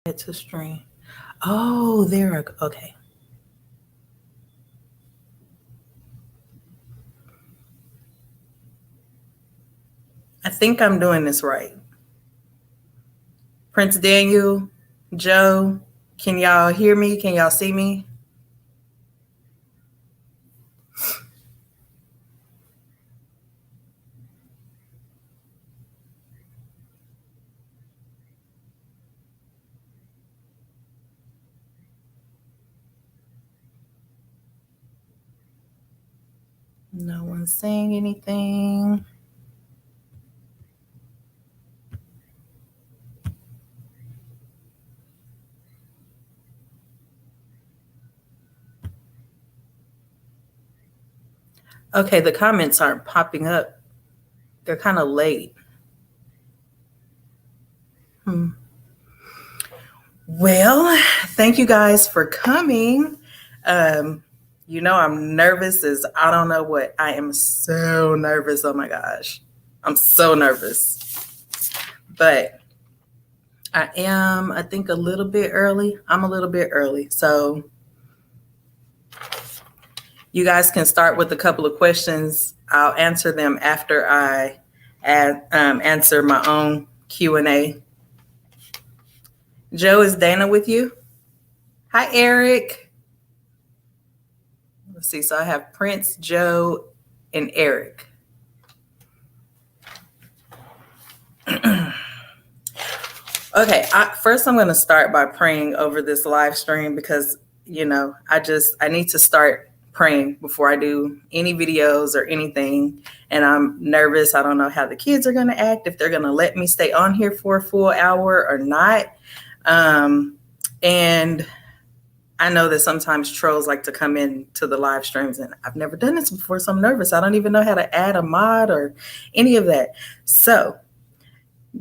To stream. Oh, okay. I think I'm doing this right. Prince Daniel, Joe, can y'all hear me? Can y'all see me? No one's saying anything. Okay, the comments aren't popping up. They're kind of late. Well, thank you guys for coming. I'm nervous as I don't know what. I am so nervous. Oh my gosh. I'm so nervous. But I am, I think, a little bit early. I'm a little bit early. So you guys can start with a couple of questions. I'll answer them after I answer my own Q&A. Joe, is Dana with you? Hi, Eric. Let's see. So I have Prince, Joe, and Eric. Okay, first I'm going to start by praying over this live stream because, I need to start praying before I do any videos or anything. And I'm nervous. I don't know how the kids are going to act, if they're going to let me stay on here for a full hour or not. And I know that sometimes trolls like to come in to the live streams, and I've never done this before, so I'm nervous. I don't even know how to add a mod or any of that. So,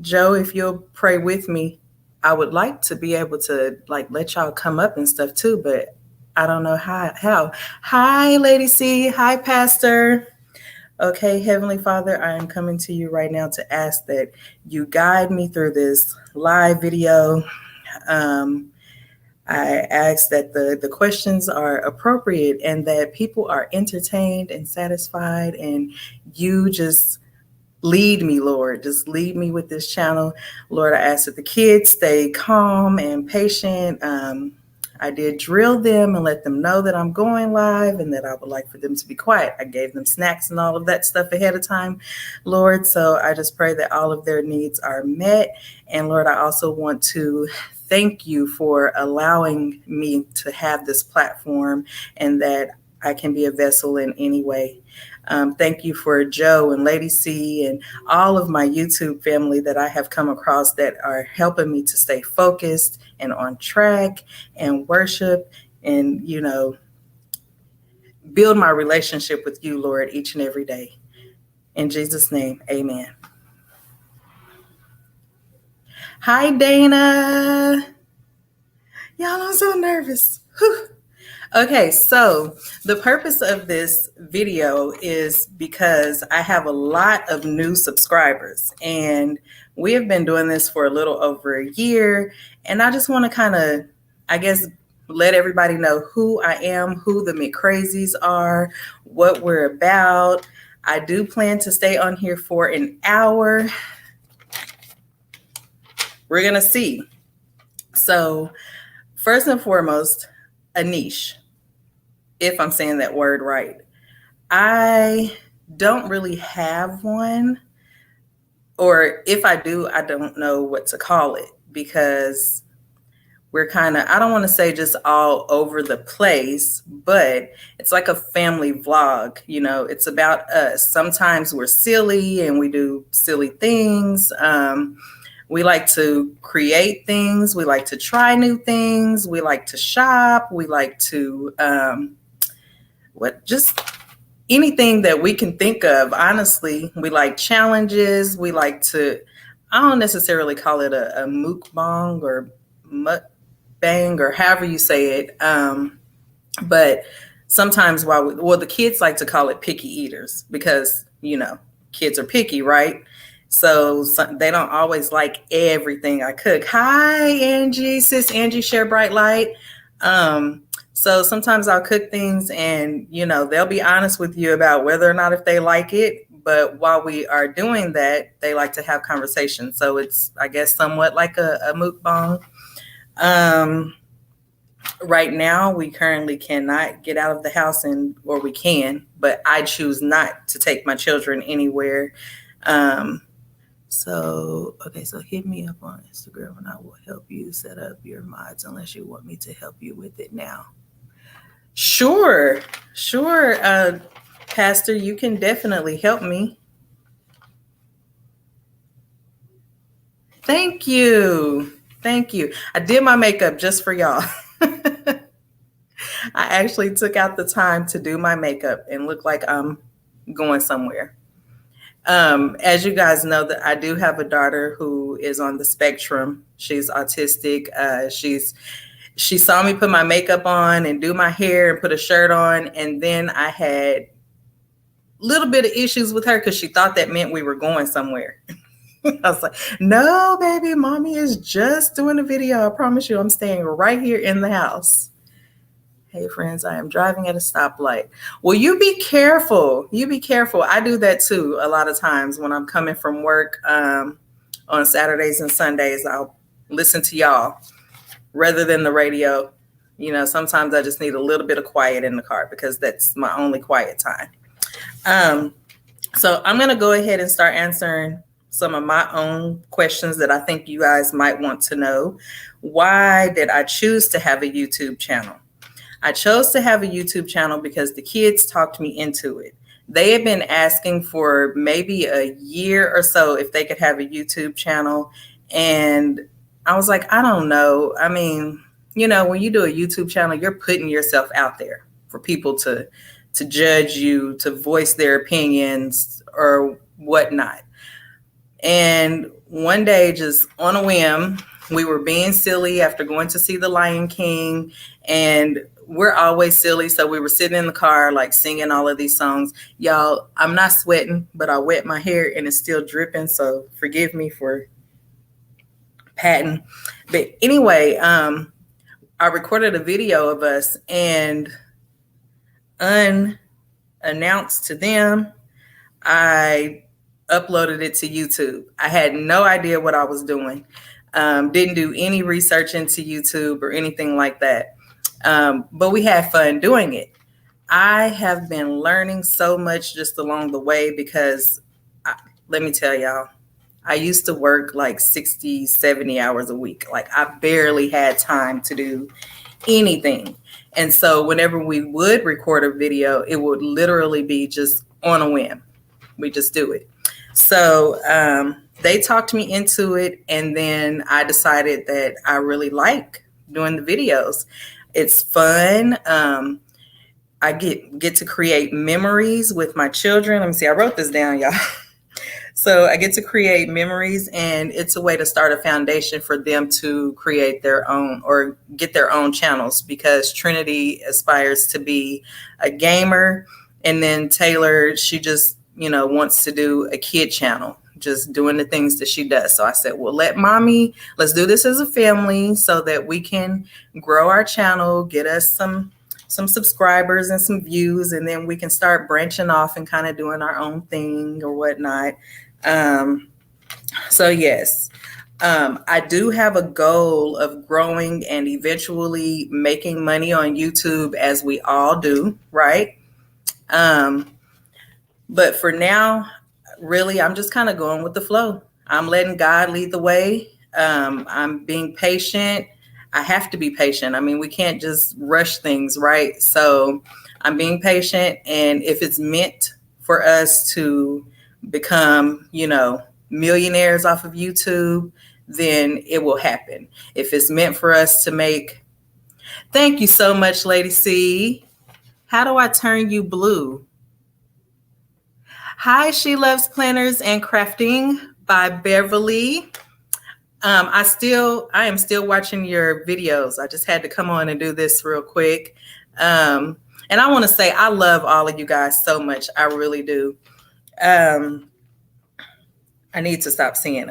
Joe, if you'll pray with me, I would like to be able to let y'all come up and stuff too, but I don't know how. Hi, Lady C. Hi, Pastor. Okay, Heavenly Father, I am coming to you right now to ask that you guide me through this live video. I ask that the questions are appropriate and that people are entertained and satisfied, and you just lead me, Lord. Just lead me with this channel. Lord, I ask that the kids stay calm and patient. I did drill them and let them know that I'm going live and that I would like for them to be quiet. I gave them snacks and all of that stuff ahead of time, Lord. So I just pray that all of their needs are met. And Lord, I also want to thank you for allowing me to have this platform and that I can be a vessel in any way. Thank you for Joe and Lady C and all of my YouTube family that I have come across that are helping me to stay focused and on track and worship and, build my relationship with you, Lord, each and every day. In Jesus' name, amen. Hi, Dana. Y'all, I'm so nervous. Whew. Okay, so the purpose of this video is because I have a lot of new subscribers and we have been doing this for a little over a year. And I just want to kind of, let everybody know who I am, who the McCrazies are, what we're about. I do plan to stay on here for an hour. We're going to see. So first and foremost, a niche. If I'm saying that word right. I don't really have one, or if I do, I don't know what to call it because we're kind of, I don't want to say just all over the place, but it's like a family vlog. It's about us. Sometimes we're silly and we do silly things. We like to create things. We like to try new things. We like to shop. We like to, just anything that we can think of. Honestly, we like challenges. We like to, I don't necessarily call it a mukbang or mukbang or however you say it. But sometimes the kids like to call it picky eaters because, kids are picky, right? So they don't always like everything I cook. Hi, Angie, sis Angie, Share Bright Light. So sometimes I'll cook things and, they'll be honest with you about whether or not if they like it. But while we are doing that, they like to have conversations. So it's, I guess, somewhat like a mukbang. Right now, we currently cannot get out of the house, or we can, but I choose not to take my children anywhere. So hit me up on Instagram and I will help you set up your mods unless you want me to help you with it now. Sure. Pastor, you can definitely help me. Thank you. I did my makeup just for y'all. I actually took out the time to do my makeup and look like I'm going somewhere. As you guys know, that I do have a daughter who is on the spectrum. She's autistic. She saw me put my makeup on and do my hair and put a shirt on. And then I had a little bit of issues with her because she thought that meant we were going somewhere. I was like, no, baby, mommy is just doing a video. I promise you, I'm staying right here in the house. Hey, friends, I am driving at a stoplight. Well, you be careful. I do that too a lot of times when I'm coming from work on Saturdays and Sundays. I'll listen to y'all rather than the radio. Sometimes I just need a little bit of quiet in the car because that's my only quiet time. So I'm going to go ahead and start answering some of my own questions that I think you guys might want to know. Why did I choose to have a YouTube channel? I chose to have a YouTube channel because the kids talked me into it. They had been asking for maybe a year or so if they could have a YouTube channel. And I was like, I don't know. I mean, when you do a YouTube channel, you're putting yourself out there for people to judge you, to voice their opinions or whatnot. And one day, just on a whim, we were being silly after going to see The Lion King, and we're always silly. So we were sitting in the car, like singing all of these songs. Y'all, I'm not sweating, but I wet my hair and it's still dripping. So forgive me for patting. But anyway, I recorded a video of us and unannounced to them, I uploaded it to YouTube. I had no idea what I was doing. Didn't do any research into YouTube or anything like that. But we had fun doing it. I have been learning so much just along the way because let me tell y'all, I used to work like 60, 70 hours a week. Like I barely had time to do anything. And so whenever we would record a video, it would literally be just on a whim. We just do it. So they talked me into it. And then I decided that I really like doing the videos. It's fun. I get to create memories with my children. Let me see. I wrote this down, y'all. So I get to create memories, and it's a way to start a foundation for them to create their own or get their own channels, because Trinity aspires to be a gamer. And then Taylor, she just, wants to do a kid channel, just doing the things that she does. So I said, well, let's do this as a family so that we can grow our channel, get us some subscribers and some views, and then we can start branching off and kind of doing our own thing or whatnot. So yes, I do have a goal of growing and eventually making money on YouTube, as we all do, right? But for now, really, I'm just kind of going with the flow. I'm letting God lead the way. I'm being patient. I have to be patient. I mean, we can't just rush things, right? So I'm being patient. And if it's meant for us to become, millionaires off of YouTube, then it will happen. If it's meant for us to make, thank you so much, Lady C. How do I turn you blue? Hi, She Loves Planners and Crafting by Beverly. I am still watching your videos. I just had to come on and do this real quick. And I want to say I love all of you guys so much. I really do. I need to stop saying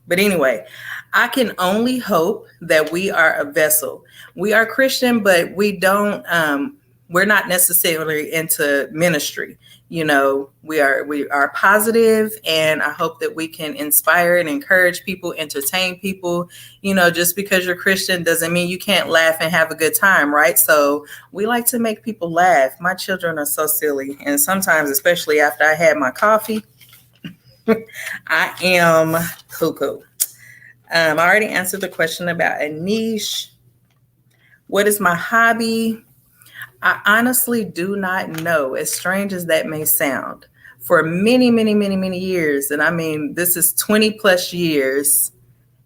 But anyway, I can only hope that we are a vessel. We are Christian, but we're not necessarily into ministry. We are positive, and I hope that we can inspire and encourage people, entertain people. Just because you're Christian doesn't mean you can't laugh and have a good time, right? So we like to make people laugh. My children are so silly, and sometimes, especially after I had my coffee, I am cuckoo. I already answered the question about a niche. What is my hobby? I honestly do not know, as strange as that may sound. For many, many, many, many years, and I mean, this is 20 plus years.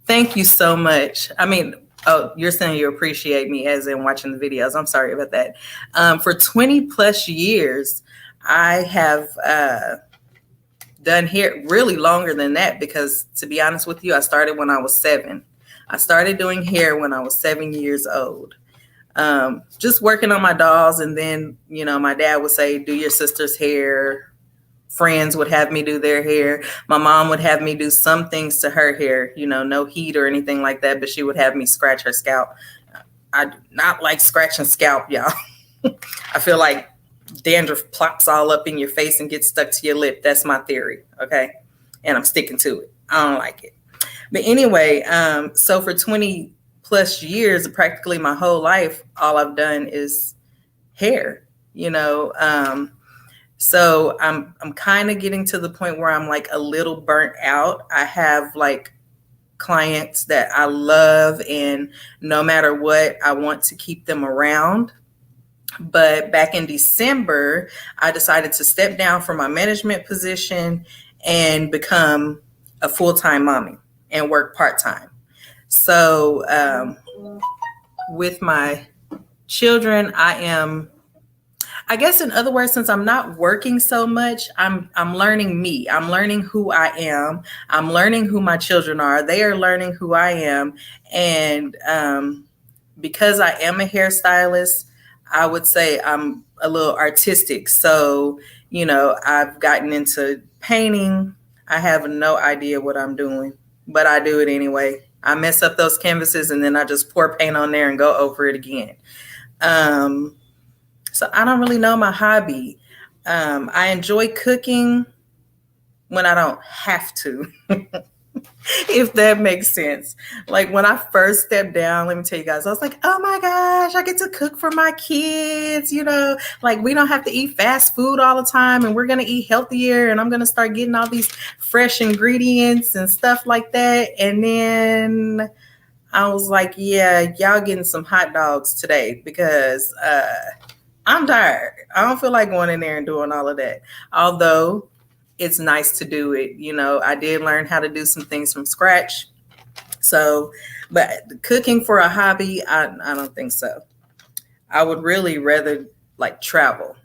Thank you so much. I mean, oh, you're saying you appreciate me as in watching the videos. I'm sorry about that. For 20 plus years, I have done hair really longer than that, because to be honest with you, I started when I was 7. I started doing hair when I was 7 years old. Just working on my dolls. And then, my dad would say, do your sister's hair. Friends would have me do their hair. My mom would have me do some things to her hair, no heat or anything like that, but she would have me scratch her scalp. I do not like scratching scalp, y'all. I feel like dandruff plops all up in your face and gets stuck to your lip. That's my theory. Okay. And I'm sticking to it. I don't like it. But anyway, so for 20 plus years, practically my whole life, all I've done is hair, so I'm kind of getting to the point where I'm like a little burnt out. I have like clients that I love, and no matter what, I want to keep them around. But back in December, I decided to step down from my management position and become a full-time mommy and work part-time. So with my children, I guess in other words, since I'm not working so much, I'm learning me. I'm learning who I am. I'm learning who my children are. They are learning who I am. And because I am a hairstylist, I would say I'm a little artistic. So, I've gotten into painting. I have no idea what I'm doing, but I do it anyway. I mess up those canvases and then I just pour paint on there and go over it again. So I don't really know my hobby. I enjoy cooking when I don't have to, if that makes sense. Like when I first stepped down, let me tell you guys, I was like, oh my gosh, I get to cook for my kids. Like we don't have to eat fast food all the time, and we're going to eat healthier, and I'm going to start getting all these fresh ingredients and stuff like that. And then I was like, yeah, y'all getting some hot dogs today, because I'm tired. I don't feel like going in there and doing all of that. Although it's nice to do it. I did learn how to do some things from scratch. So, but cooking for a hobby, I don't think so. I would really rather like travel,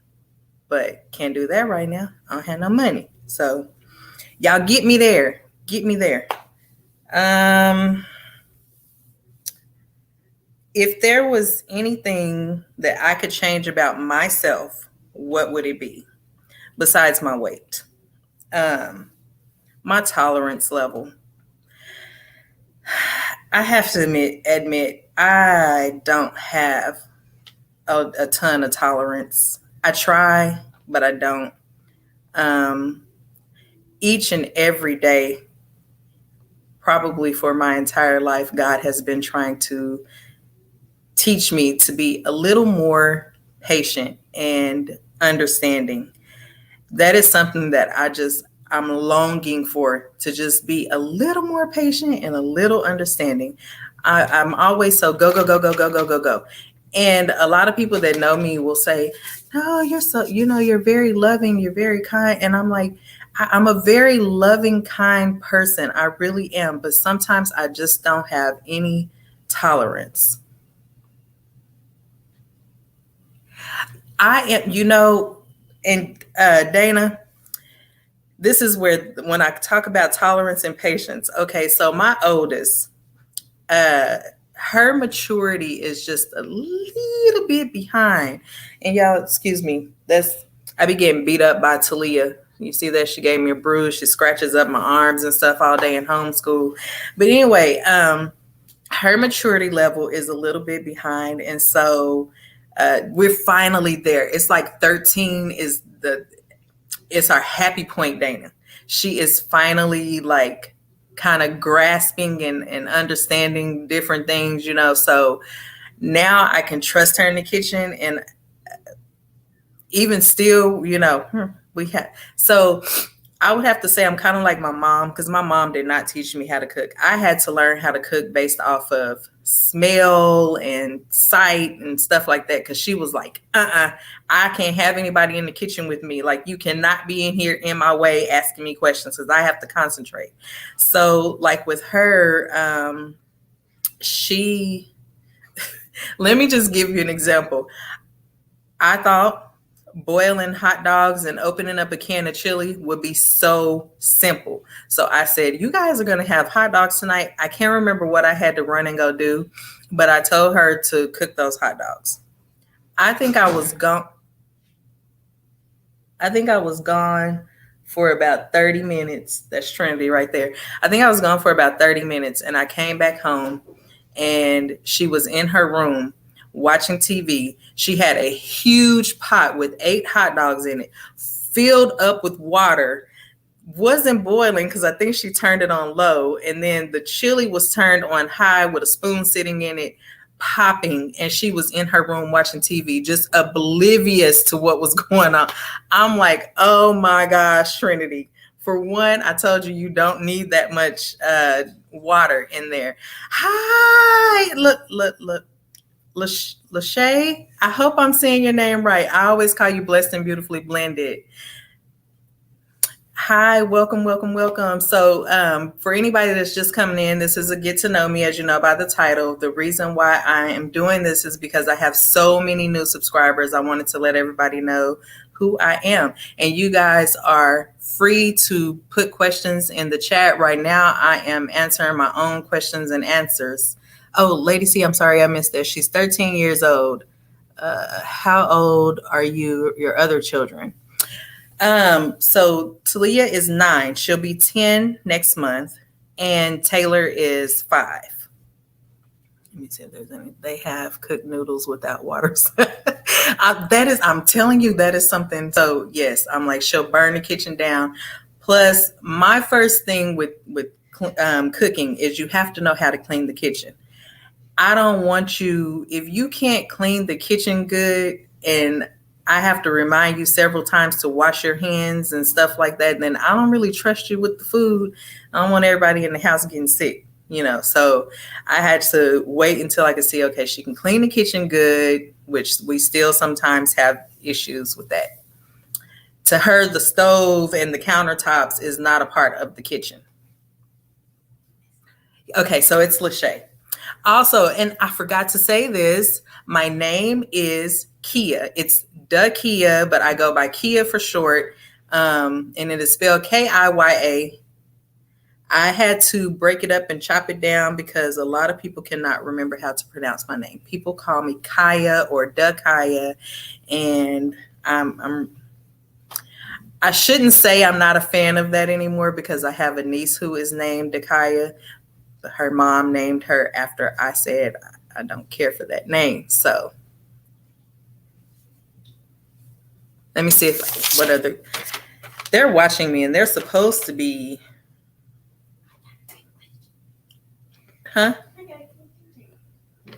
but can't do that right now. I don't have no money. So y'all get me there. Get me there. If there was anything that I could change about myself, what would it be besides my weight? My tolerance level. I have to admit, I don't have a ton of tolerance. I try, but I don't. Each and every day, probably for my entire life, God has been trying to teach me to be a little more patient and understanding. That is something that I'm longing for, to just be a little more patient and a little understanding. I'm always so go, go, go, go, go, go, go, go. And a lot of people that know me will say, no, you're so, you're very loving, you're very kind. And I'm like, I'm a very loving, kind person. I really am. But sometimes I just don't have any tolerance. I am, and Dana, this is where, when I talk about tolerance and patience. Okay, so my oldest, her maturity is just a little bit behind. And y'all, excuse me, I be getting beat up by Talia. You see that she gave me a bruise. She scratches up my arms and stuff all day in homeschool. But anyway, her maturity level is a little bit behind. And so we're finally there. It's like 13 is it's our happy point, Dana. She is finally like kind of grasping and understanding different things, you know. So now I can trust her in the kitchen. And even still, you know, so I would have to say I'm kind of like my mom, because my mom did not teach me how to cook. I had to learn how to cook based off of smell and sight and stuff like that, because she was like, I can't have anybody in the kitchen with me. Like, you cannot be in here in my way asking me questions, because I have to concentrate. So like with her, let me just give you an example. I thought boiling hot dogs and opening up a can of chili would be so simple. So I said, you guys are going to have hot dogs tonight. I can't remember what I had to run and go do, but I told her to cook those hot dogs. I think I was gone for about 30 minutes. That's Trinity right there. I think I was gone for about 30 minutes, and I came back home and she was in her room watching TV. She had a huge pot with 8 hot dogs in it, filled up with water. Wasn't boiling because I think she turned it on low. And then the chili was turned on high with a spoon sitting in it, popping. And she was in her room watching TV, just oblivious to what was going on. I'm like, oh my gosh, Trinity. For one, I told you don't need that much water in there. Hi, look. Lachey, I hope I'm saying your name right. I always call you Blessed and Beautifully Blended. Hi, welcome. So for anybody that's just coming in, this is a get to know me, as you know by the title. The reason why I am doing this is because I have so many new subscribers. I wanted to let everybody know who I am. And you guys are free to put questions in the chat. Right now, I am answering my own questions and answers. Oh, Lady C, I'm sorry I missed that. She's 13 years old. How old are your other children? So Talia is 9. She'll be 10 next month. And Taylor is 5. Let me see if there's any. They have cooked noodles without water. I'm telling you, that is something. So yes, I'm like, she'll burn the kitchen down. Plus, my first thing with cooking is you have to know how to clean the kitchen. I don't want you, if you can't clean the kitchen good and I have to remind you several times to wash your hands and stuff like that, then I don't really trust you with the food. I don't want everybody in the house getting sick, you know. So I had to wait until I could see, okay, she can clean the kitchen good, which we still sometimes have issues with that. To her, the stove and the countertops is not a part of the kitchen. Okay, so it's Lachey. Also, and I forgot to say this, my name is Kia. It's Kia, but I go by Kia for short. And it is spelled Kiya. I had to break it up and chop it down because a lot of people cannot remember how to pronounce my name. People call me Kaya or Kaya, and I shouldn't say I'm not a fan of that anymore, because I have a niece who is named Kaya. Her mom named her after I said I don't care for that name. So let me see they're watching me and they're supposed to be, huh?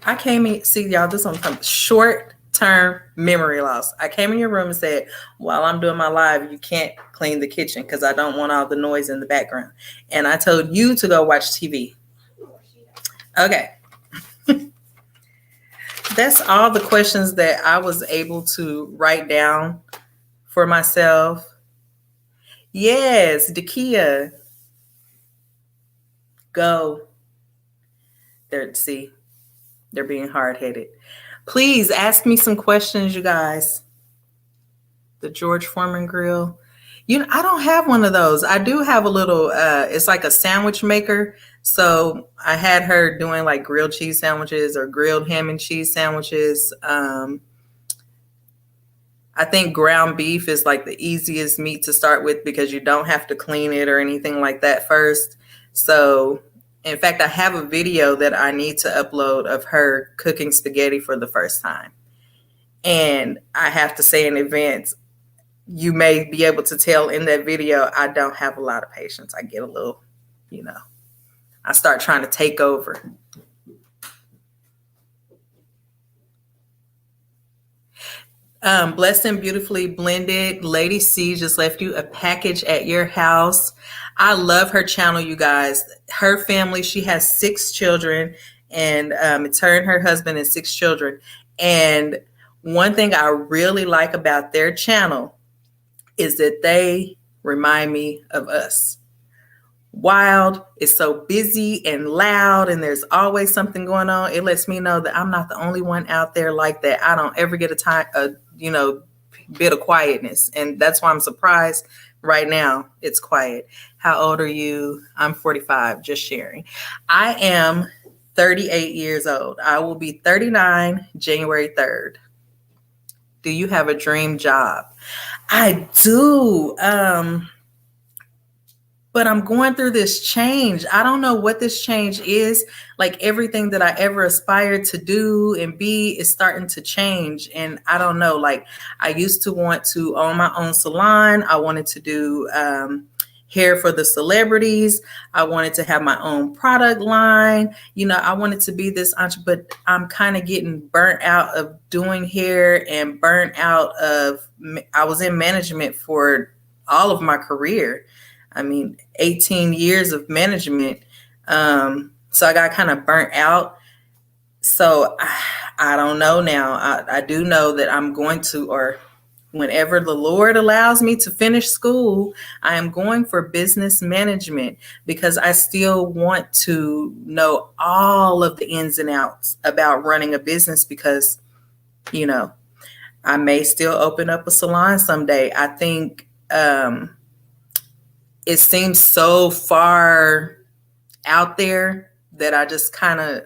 I came in, see y'all, this one comes short-term memory loss. I came in your room and said, while I'm doing my live, you can't clean the kitchen because I don't want all the noise in the background. And I told you to go watch TV. Okay. That's all the questions that I was able to write down for myself. Yes, Dakia. Go. They're being hard-headed. Please ask me some questions, you guys. The George Foreman grill. I don't have one of those. I do have a little, it's like a sandwich maker. So I had her doing like grilled cheese sandwiches or grilled ham and cheese sandwiches. I I think ground beef is like the easiest meat to start with because you don't have to clean it or anything like that first. So, in fact, I have a video that I need to upload of her cooking spaghetti for the first time. And I have to say in advance, you may be able to tell in that video, I don't have a lot of patience. I get a little, I start trying to take over. Blessed and Beautifully Blended. Lady C just left you a package at your house. I love her channel, you guys. Her family, she has 6 children, and it's her and her husband and 6 children. And one thing I really like about their channel is that they remind me of us. Wild is so busy and loud, and there's always something going on. It lets me know that I'm not the only one out there like that. I don't ever get a bit of quietness, and that's why I'm surprised right now it's quiet. How old are you? I'm 45, just sharing. I am 38 years old. I will be 39 January 3rd. Do you have a dream job? I do. But I'm going through this change. I don't know what this change is. Like everything that I ever aspired to do and be is starting to change. And I don't know, like I used to want to own my own salon. I wanted to do hair for the celebrities. I wanted to have my own product line. I wanted to be this entrepreneur, but I'm kind of getting burnt out of doing hair and burnt out of, I was in management for all of my career. 18 years of management. So I got kind of burnt out. So I don't know now. I do know that I'm going to, or whenever the Lord allows me to finish school, I am going for business management because I still want to know all of the ins and outs about running a business because, I may still open up a salon someday. I think, it seems so far out there that I just kind of,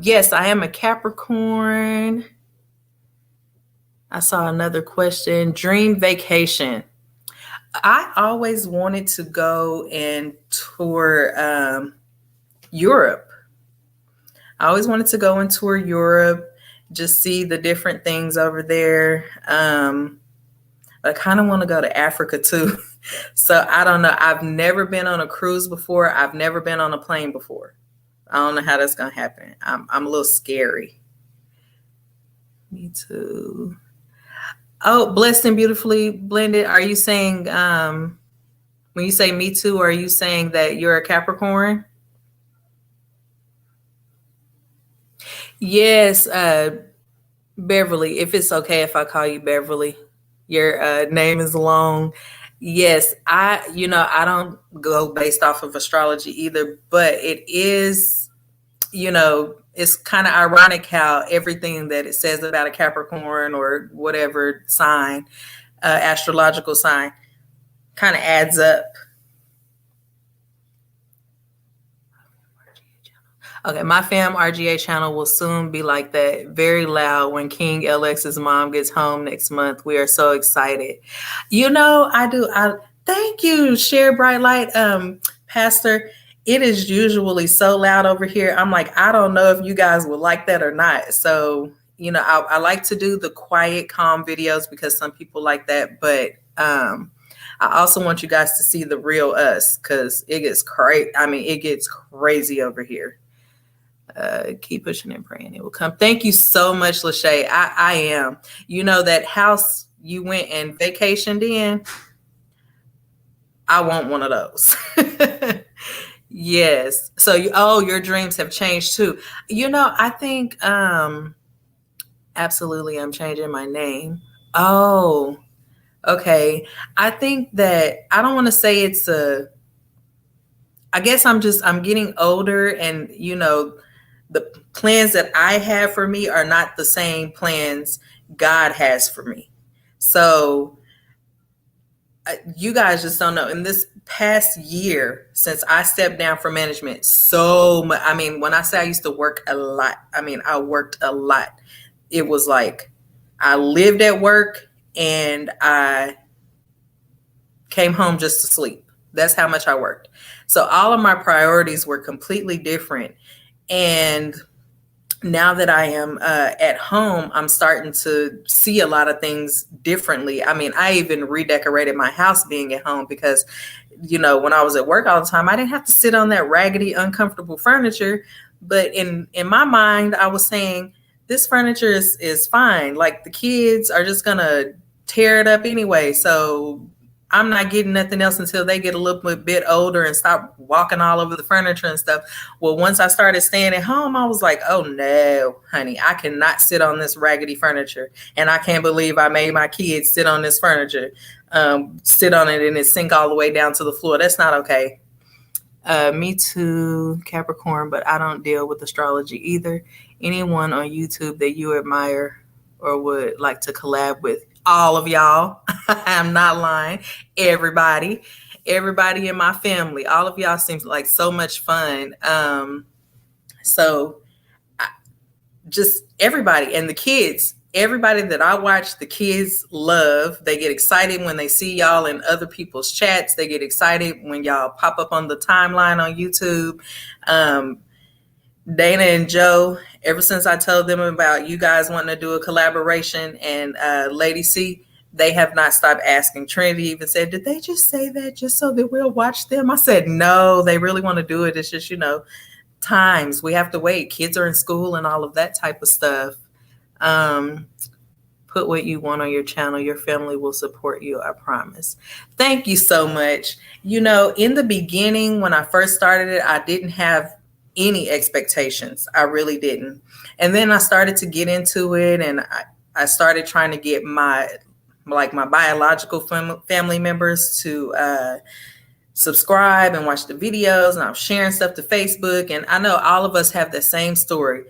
yes, I am a Capricorn. I saw another question. Dream vacation. I always wanted to go and tour Europe. I always wanted to go and tour Europe, just see the different things over there. I kind of want to go to Africa too. So I don't know. I've never been on a cruise before. I've never been on a plane before. I don't know how that's going to happen. I'm a little scary. Me too. Oh, Blessed and Beautifully Blended. Are you saying, when you say me too, are you saying that you're a Capricorn? Yes, Beverly, if it's okay if I call you Beverly. Your name is long. Yes, I don't go based off of astrology either, but it is, it's kind of ironic how everything that it says about a Capricorn or whatever sign, astrological sign, kind of adds up. Okay, my fam RGA channel will soon be like that, very loud when King LX's mom gets home next month. We are so excited. I do. Thank you, Share Bright Light, Pastor. It is usually so loud over here. I'm like, I don't know if you guys would like that or not. So, I like to do the quiet, calm videos because some people like that. But I also want you guys to see the real us because it gets crazy. It gets crazy over here. Keep pushing and praying it will come. Thank you so much, Lachey. I am. That house you went and vacationed in, I want one of those. Yes. So your dreams have changed too. I think absolutely I'm changing my name. Oh, okay. I think that I don't want to say it's I guess I'm getting older and the plans that I have for me are not the same plans God has for me. So you guys just don't know. In this past year, since I stepped down from management, so much. When I say I used to work a lot, I worked a lot. It was like I lived at work and I came home just to sleep. That's how much I worked. So all of my priorities were completely different. And now that I am at home, I'm starting to see a lot of things differently. I mean, I even redecorated my house being at home because, you know, when I was at work all the time, I didn't have to sit on that raggedy, uncomfortable furniture. But in my mind, I was saying, this furniture is fine. Like, the kids are just going to tear it up anyway. So I'm not getting nothing else until they get a little bit older and stop walking all over the furniture and stuff. Well, once I started staying at home, I was like, oh no, honey, I cannot sit on this raggedy furniture. And I can't believe I made my kids sit on this furniture, sit on it and it sink all the way down to the floor. That's not okay. Me too, Capricorn, but I don't deal with astrology either. Anyone on YouTube that you admire or would like to collab with? All of y'all. I'm not lying. Everybody in my family, all of y'all seems like so much fun. Just everybody and the kids, everybody that I watch, the kids love. They get excited when they see y'all in other people's chats. They get excited when y'all pop up on the timeline on YouTube. Dana and Joe, ever since I told them about you guys wanting to do a collaboration, and Lady C, they have not stopped asking. Trinity even said, did they just say that just so that we'll watch them? I said, no, they really want to do it. It's just, you know, times we have to wait. Kids are in school and all of that type of stuff. Put what you want on your channel. Your family will support you, I promise. Thank you so much. You know, in the beginning, when I first started it, I didn't have any expectations. I really didn't. And then I started to get into it, and I started trying to get my biological family members to subscribe and watch the videos, and I'm sharing stuff to Facebook. And I know all of us have the same story.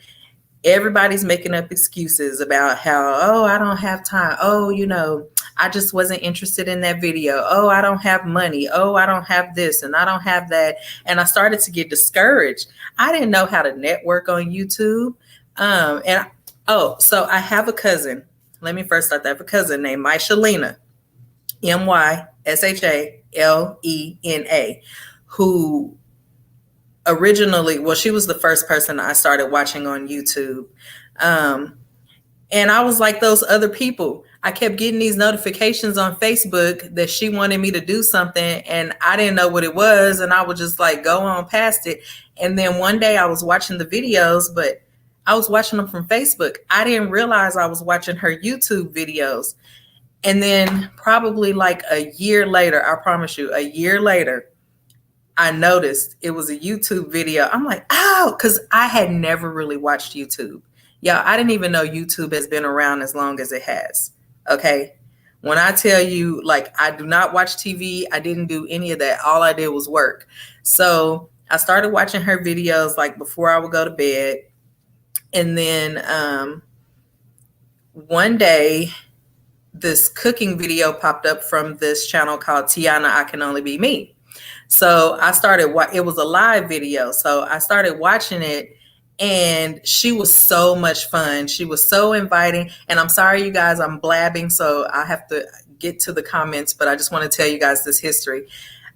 Everybody's making up excuses about how, oh, I don't have time. Oh, you know, I just wasn't interested in that video. Oh, I don't have money. Oh, I don't have this and I don't have that. And I started to get discouraged. I didn't know how to network on YouTube. So I have a cousin. Let me first start that. I have a cousin named Myshalena, Myshalena, who originally, well, she was the first person I started watching on YouTube. And I was like those other people. I kept getting these notifications on Facebook that she wanted me to do something, and I didn't know what it was, and I would just like go on past it. And then one day I was watching the videos, but I was watching them from Facebook. I didn't realize I was watching her YouTube videos. And then probably like a year later, I promise you, a year later, I noticed it was a YouTube video. I'm like, oh, because I had never really watched YouTube. Yeah, I didn't even know YouTube has been around as long as it has. Okay. When I tell you, like, I do not watch TV, I didn't do any of that. All I did was work. So I started watching her videos like before I would go to bed. And then one day, this cooking video popped up from this channel called Tiana I Can Only Be Me. So I started, it was a live video. So I started watching it, and she was so much fun. She was so inviting. And I'm sorry, you guys, I'm blabbing, so I have to get to the comments, but I just want to tell you guys this history.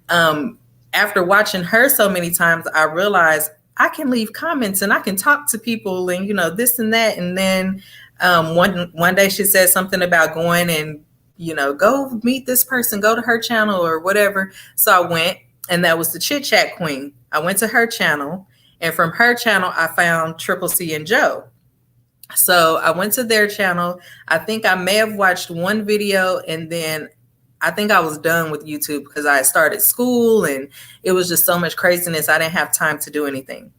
After watching her so many times, I realized I can leave comments and I can talk to people and, you know, this and that. And then one day she said something about going and, you know, go meet this person, go to her channel or whatever. So I went, and that was the Chit Chat Queen. I went to her channel, and from her channel, I found Triple C and Joe. So I went to their channel. I think I may have watched one video, and then I think I was done with YouTube because I had started school and it was just so much craziness. I didn't have time to do anything.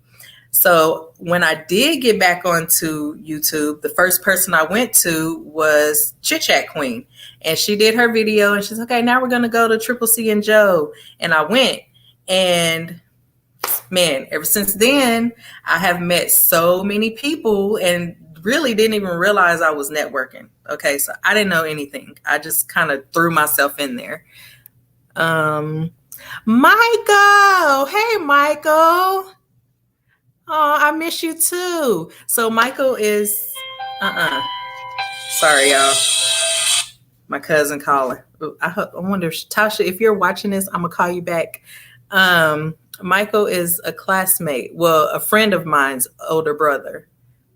So when I did get back onto YouTube, the first person I went to was Chit Chat Queen. And she did her video and she's okay, now we're going to go to Triple C and Joe. And I went, and man, ever since then, I have met so many people and really didn't even realize I was networking. Okay, so I didn't know anything. I just kind of threw myself in there. Michael, hey, Michael. Oh, I miss you too. So Michael is, Sorry, y'all. My cousin calling. I wonder, Tasha, if you're watching this, I'm gonna call you back. Michael is a classmate, well, a friend of mine's older brother.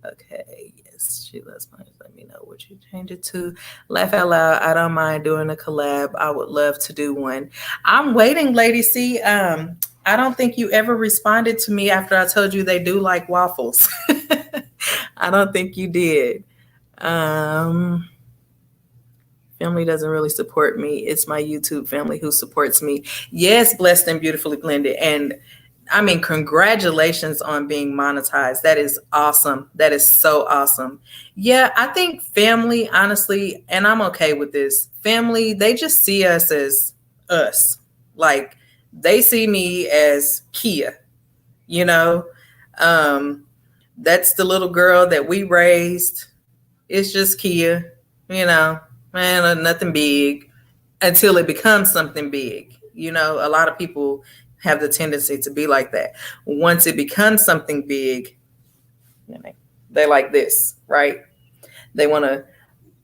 Okay, yes, she loves mine. Let me know what you change it to. Laugh out loud. I don't mind doing a collab. I would love to do one. I'm waiting, Lady C. I don't think you ever responded to me after I told you they do like waffles. I don't think you did. Family doesn't really support me. It's my YouTube family who supports me. Yes, blessed and beautifully blended. And I mean, congratulations on being monetized. That is awesome. That is so awesome. Yeah, I think family, honestly, and I'm okay with this. Family, they just see us as us. Like they see me as Kia, you know? That's the little girl that we raised. It's just Kia, you know, man, nothing big until it becomes something big. You know, a lot of people have the tendency to be like that. Once it becomes something big, they like this, right? They want to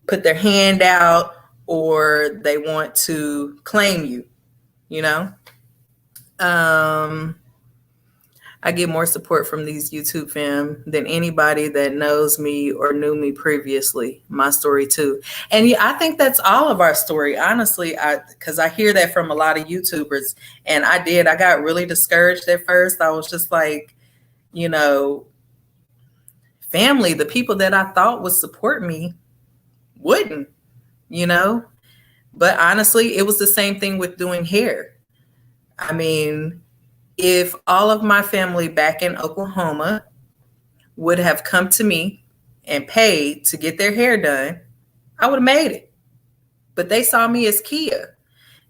put their hand out or they want to claim you, you know? I get more support from these YouTube fam than anybody that knows me or knew me previously. My story too. And yeah, I think that's all of our story, honestly, because I hear that from a lot of YouTubers. And I got really discouraged at first. I was just like, you know, family, the people that I thought would support me wouldn't, you know? But honestly, it was the same thing with doing hair. I mean, if all of my family back in Oklahoma would have come to me and paid to get their hair done, I would have made it. But they saw me as Kia.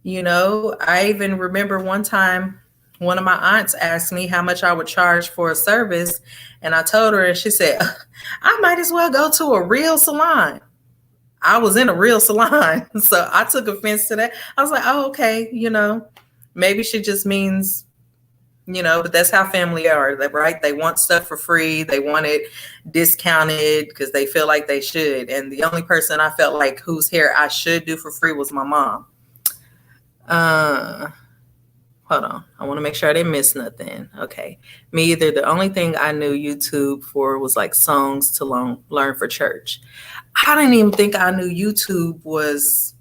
You know, I even remember one time one of my aunts asked me how much I would charge for a service. And I told her, and she said, I might as well go to a real salon. I was in a real salon. So I took offense to that. I was like, oh, okay, you know, maybe she just means, you know, but that's how family are, right? They want stuff for free. They want it discounted because they feel like they should. And the only person I felt like whose hair I should do for free was my mom. Hold on. I want to make sure I didn't miss nothing. Okay. Me either. The only thing I knew YouTube for was like songs to learn for church. I didn't even think I knew YouTube was,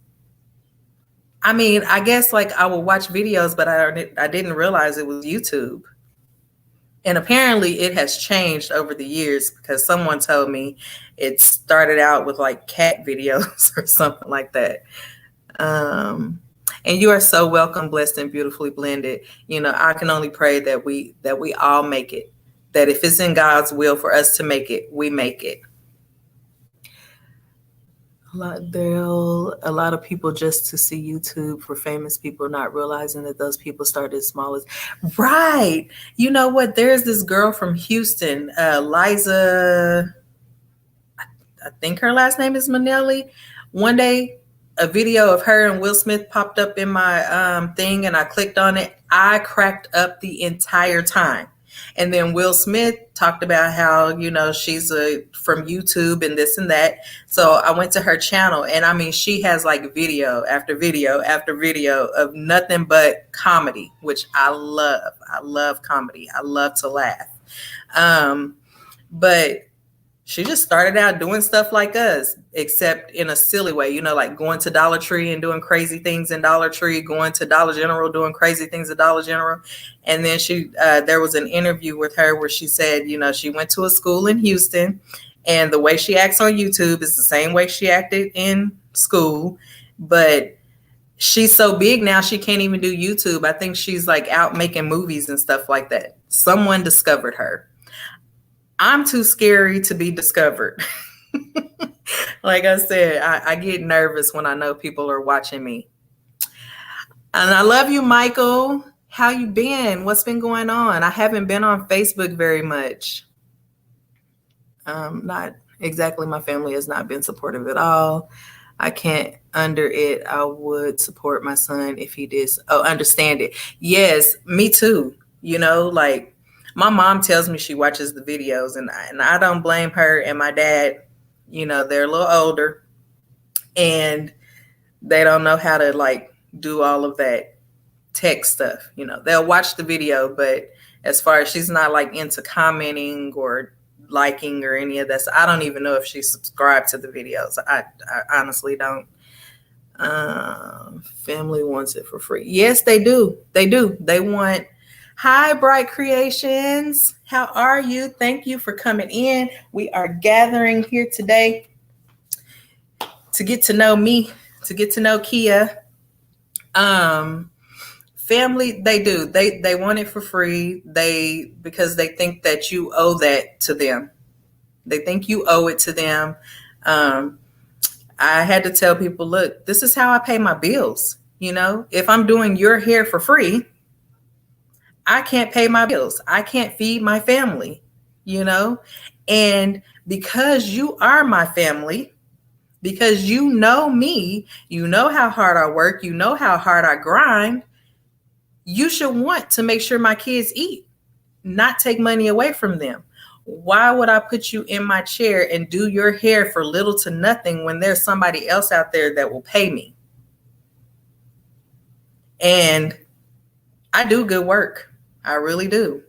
I mean, I guess like I would watch videos, but I didn't realize it was YouTube. And apparently it has changed over the years because someone told me it started out with like cat videos or something like that. And you are so welcome, blessed and beautifully blended. You know, I can only pray that we all make it, that if it's in God's will for us to make it, we make it. A lot of people just to see YouTube for famous people, not realizing that those people started as small as, right. You know what? There's this girl from Houston, Liza, I think her last name is Minnelli. One day, a video of her and Will Smith popped up in my thing and I clicked on it. I cracked up the entire time. And then Will Smith talked about how, you know, she's from YouTube and this and that. So I went to her channel and I mean, she has like video after video after video of nothing but comedy, which I love. I love comedy. I love to laugh. But she just started out doing stuff like us, except in a silly way, you know, like going to Dollar Tree and doing crazy things in Dollar Tree, going to Dollar General, doing crazy things at Dollar General. And then there was an interview with her where she said, you know, she went to a school in Houston and the way she acts on YouTube is the same way she acted in school. But she's so big now, she can't even do YouTube. I think she's like out making movies and stuff like that. Someone discovered her. I'm too scary to be discovered. Like I said, I get nervous when I know people are watching me. And I love you, Michael. How you been? What's been going on? I haven't been on Facebook very much. Not exactly. My family has not been supportive at all. I can't under it. I would support my son if he did. Oh, understand it. Yes, me too. You know, like, my mom tells me she watches the videos and I don't blame her. And my dad, you know, they're a little older. and they don't know how to like do all of that tech stuff. You know, they'll watch the video, but as far as she's not like into commenting or liking or any of that, so I don't even know if she's subscribed to the videos. I honestly don't. Family wants it for free. Yes, they do. They do. They want. Hi, Bright Creations. How are you? Thank you for coming in. We are gathering here today to get to know me, to get to know Kia. Family, they do. They want it for free. Because they think that you owe that to them. They think you owe it to them. I had to tell people, look, this is how I pay my bills. You know, if I'm doing your hair for free, I can't pay my bills. I can't feed my family, you know, and because you are my family, because you know me, you know how hard I work, you know how hard I grind, you should want to make sure my kids eat, not take money away from them. Why would I put you in my chair and do your hair for little to nothing when there's somebody else out there that will pay me? And I do good work. I really do.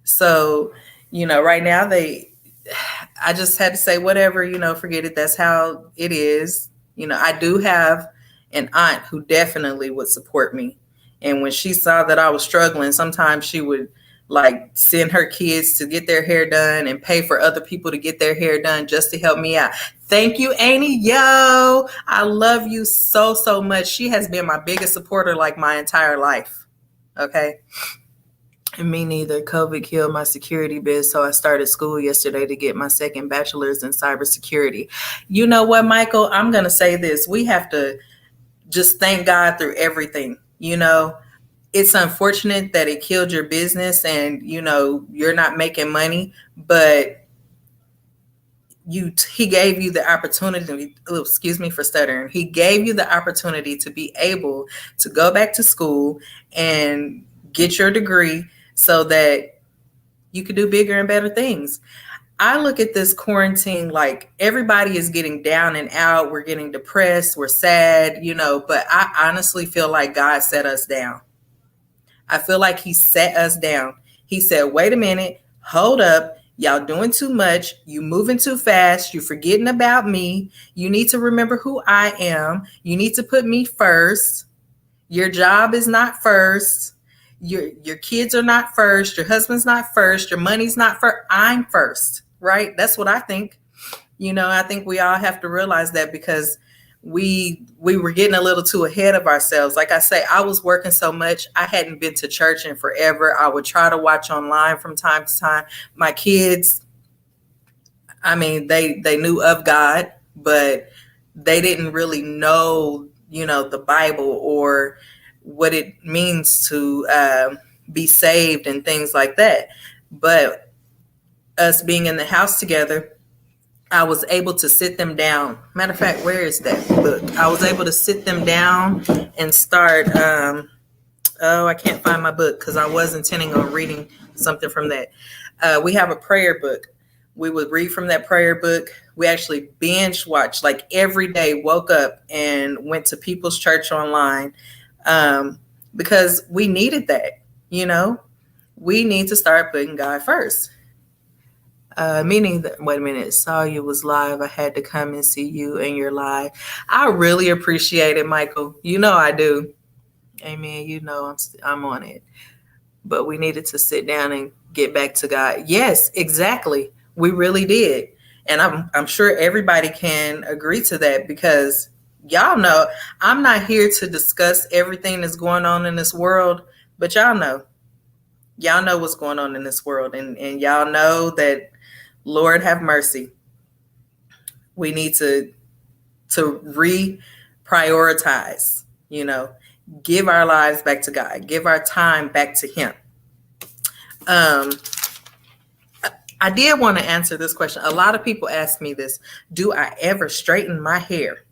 So, you know, right now I just had to say, whatever, you know, forget it. That's how it is. You know, I do have an aunt who definitely would support me. And when she saw that I was struggling, sometimes she would like send her kids to get their hair done and pay for other people to get their hair done just to help me out. Thank you, Amy. Yo, I love you so, so much. She has been my biggest supporter like my entire life. Okay. And me neither. COVID killed my security biz. So I started school yesterday to get my second bachelor's in cybersecurity. You know what, Michael? I'm going to say this. We have to just thank God through everything. You know, it's unfortunate that it killed your business and, you know, you're not making money, but he gave you the opportunity, excuse me for stuttering. He gave you the opportunity to be able to go back to school and get your degree so that you could do bigger and better things. I look at this quarantine like everybody is getting down and out. We're getting depressed. We're sad, you know, but I honestly feel like God set us down. I feel like he set us down. He said, wait a minute, hold up. Y'all doing too much. You moving too fast. You forgetting about me. You need to remember who I am. You need to put me first. Your job is not first. Your kids are not first. Your husband's not first. Your money's not first. I'm first, right? That's what I think. You know, I think we all have to realize that because we were getting a little too ahead of ourselves. Like I say, I was working so much. I hadn't been to church in forever. I would try to watch online from time to time. My kids, I mean, they knew of God, but they didn't really know, you know, the Bible or what it means to be saved and things like that. But us being in the house together, I was able to sit them down. Matter of fact, where is that book? I was able to sit them down and start. I can't find my book because I was intending on reading something from that. We have a prayer book. We would read from that prayer book. We actually binge watched like every day, woke up and went to People's Church online because we needed that. You know, we need to start putting God first. Meaning that, wait a minute, saw you was live. I had to come and see you and your live. I really appreciate it, Michael. You know I do. Amen. You know I'm on it. But we needed to sit down and get back to God. Yes, exactly. We really did. And I'm sure everybody can agree to that because y'all know I'm not here to discuss everything that's going on in this world, but y'all know what's going on in this world. And y'all know that, Lord have mercy. We need to reprioritize, you know, give our lives back to God, give our time back to him. I did want to answer this question. A lot of people ask me this, do I ever straighten my hair?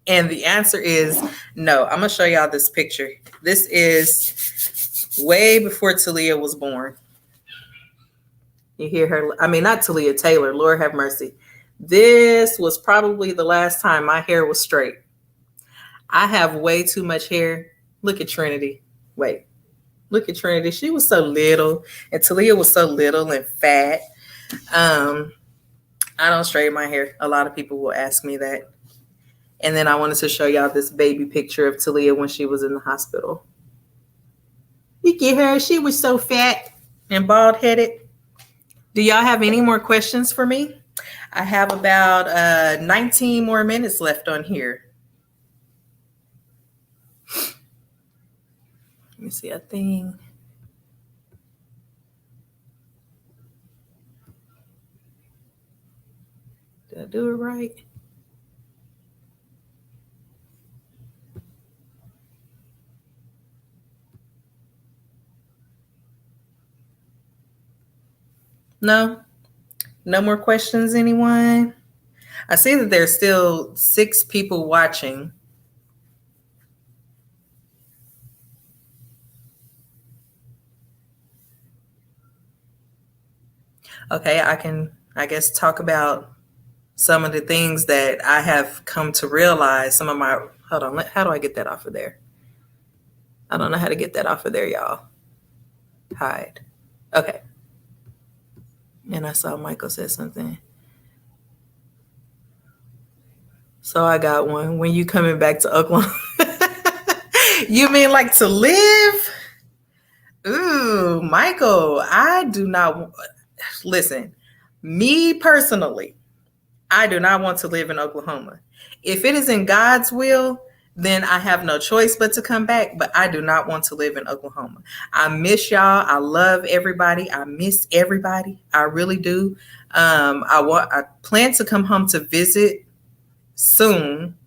And the answer is no. I'm going to show y'all this picture. This is way before Talia was born. You hear her, I mean, not Talia, Taylor, Lord have mercy. This was probably the last time my hair was straight. I have way too much hair. Look at Trinity. Wait, look at Trinity. She was so little, and Talia was so little and fat. I don't straighten my hair. A lot of people will ask me that. And then I wanted to show y'all this baby picture of Talia when she was in the hospital. Look at her. She was so fat and bald-headed. Do y'all have any more questions for me? I have about 19 more minutes left on here. Let me see a thing. Did I do it right? No? No more questions, anyone? I see that there's still 6 people watching. Okay, I can, I guess, talk about some of the things that I have come to realize. Some of my, hold on, how do I get that off of there? I don't know how to get that off of there, y'all. Hide. Okay. And I saw Michael said something. So I got one. When you coming back to Oklahoma? You mean like to live? Ooh, Michael, I do not. Listen, me personally, I do not want to live in Oklahoma. If it is in God's will, then I have no choice but to come back. But I do not want to live in Oklahoma. I miss y'all. I love everybody. I miss everybody. I really do. I plan to come home to visit soon,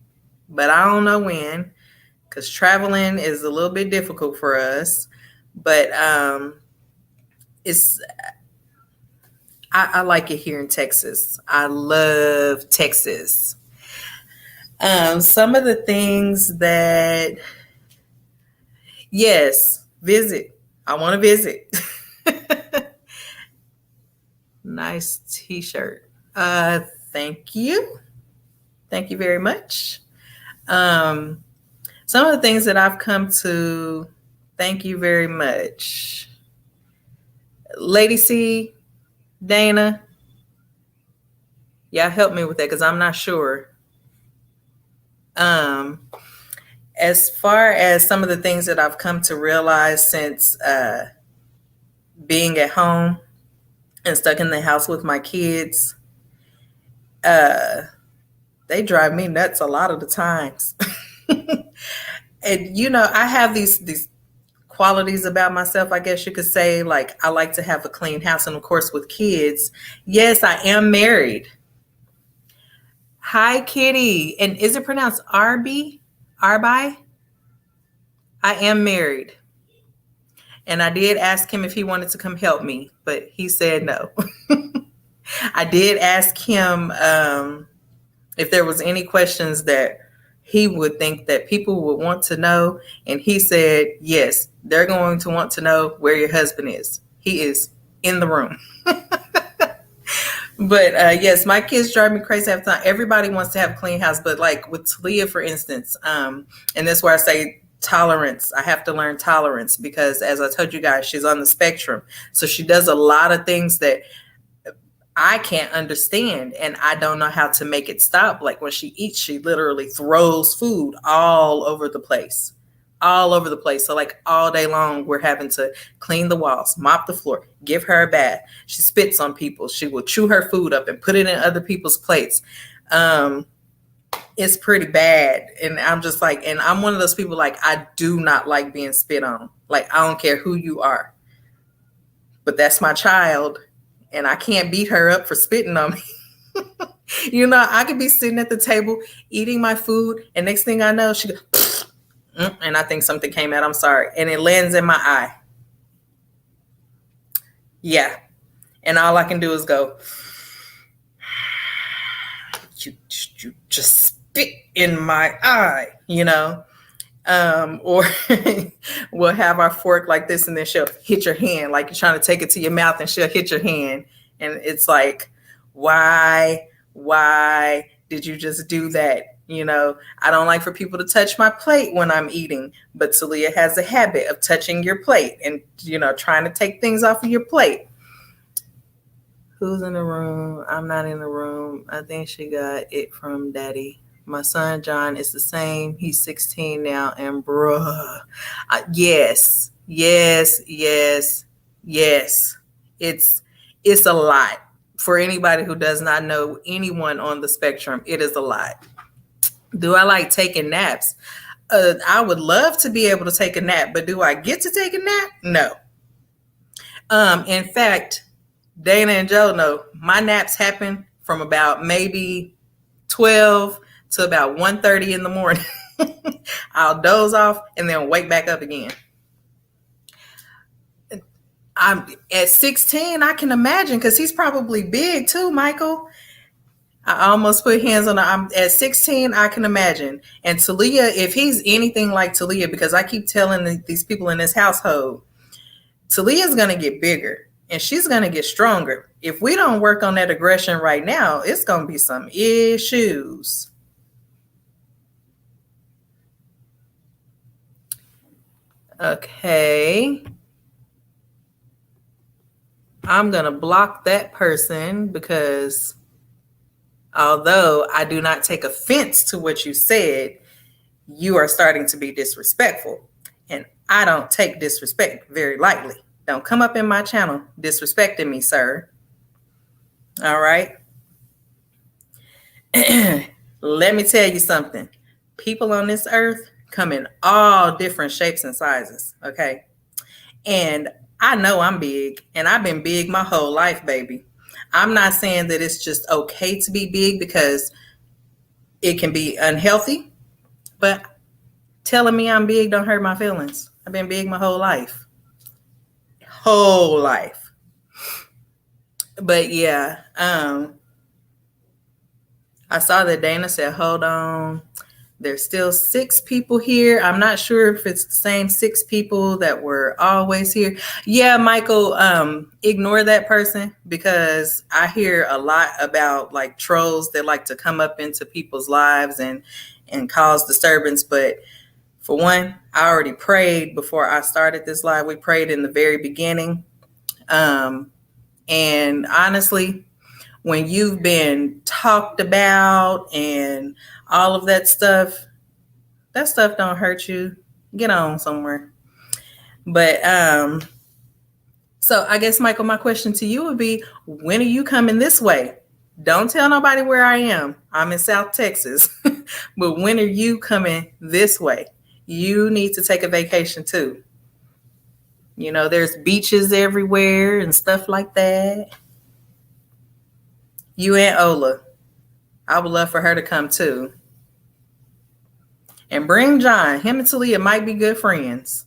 but I don't know when, because traveling is a little bit difficult for us. But I like it here in Texas. I love Texas. Some of the things that, yes, visit. I want to visit. Nice t-shirt. Thank you. Thank you very much. Some of the things that I've come to, thank you very much. Lady C, Dana, y'all help me with that because I'm not sure. As far as some of the things that I've come to realize since being at home and stuck in the house with my kids, they drive me nuts a lot of the times. And you know, I have these qualities about myself, I guess you could say. Like, I like to have a clean house, and of course with kids. Yes, I am married. Hi, Kitty. And is it pronounced Arby? Arby? I am married. And I did ask him if he wanted to come help me, but he said no. I did ask him if there was any questions that he would think that people would want to know. And he said, yes, they're going to want to know where your husband is. He is in the room. But yes, my kids drive me crazy half the time. Everybody wants to have a clean house, but like with Talia, for instance, and that's where I say tolerance. I have to learn tolerance because, as I told you guys, she's on the spectrum. So she does a lot of things that I can't understand, and I don't know how to make it stop. Like when she eats, she literally throws food all over the place. All over the place. So like all day long, we're having to clean the walls, mop the floor, give her a bath. She spits on people. She will chew her food up and put it in other people's plates. It's pretty bad. And I'm just like, and I'm one of those people, like, I do not like being spit on. Like, I don't care who you are, but that's my child, and I can't beat her up for spitting on me. You know, I could be sitting at the table eating my food, and next thing I know, she goes, and I think something came out. I'm sorry. And it lands in my eye. Yeah. And all I can do is go, you just spit in my eye, you know? Or we'll have our fork like this, and then she'll hit your hand, like you're trying to take it to your mouth, and she'll hit your hand. And it's like, why Why did you just do that? I don't like for people to touch my plate when I'm eating, but Talia has a habit of touching your plate and, trying to take things off of your plate. Who's in the room? I'm not in the room. I think she got it from daddy. My son, John, is the same. He's 16 now. And bruh, yes. It's a lot. For anybody who does not know anyone on the spectrum, it is a lot. Do I like taking naps? I would love to be able to take a nap, but do I get to take a nap? No. In fact, Dana and Joe know my naps happen from about maybe 12 to about 1:30 in the morning. I'll doze off and then wake back up again. I'm at 16, I can imagine, because he's probably big too, Michael. I almost put hands on I'm at 16, I can imagine. And Talia, if he's anything like Talia, because I keep telling these people in this household, Talia's going to get bigger and she's going to get stronger. If we don't work on that aggression right now, it's going to be some issues. Okay. I'm going to block that person because although I do not take offense to what you said, you are starting to be disrespectful. And I don't take disrespect very lightly. Don't come up in my channel disrespecting me, sir. All right. Let me tell you something. People on this earth come in all different shapes and sizes. Okay. And I know I'm big, and I've been big my whole life, baby. I'm not saying that it's just okay to be big because it can be unhealthy, but telling me I'm big don't hurt my feelings. I've been big my whole life. But yeah, I saw that Dana said, hold on. There's still 6 people here. I'm not sure if it's the same 6 people that were always here. Yeah, Michael, ignore that person because I hear a lot about like trolls that like to come up into people's lives and cause disturbance. But for one, I already prayed before I started this live. We prayed in the very beginning. And honestly, when you've been talked about and all of that stuff don't hurt you. Get on somewhere. But so I guess, Michael, my question to you would be, when are you coming this way? Don't tell nobody where I am. I'm in South Texas. But when are you coming this way? You need to take a vacation too. There's beaches everywhere and stuff like that. You and Ola. I would love for her to come too. And bring John. Him and Talia might be good friends.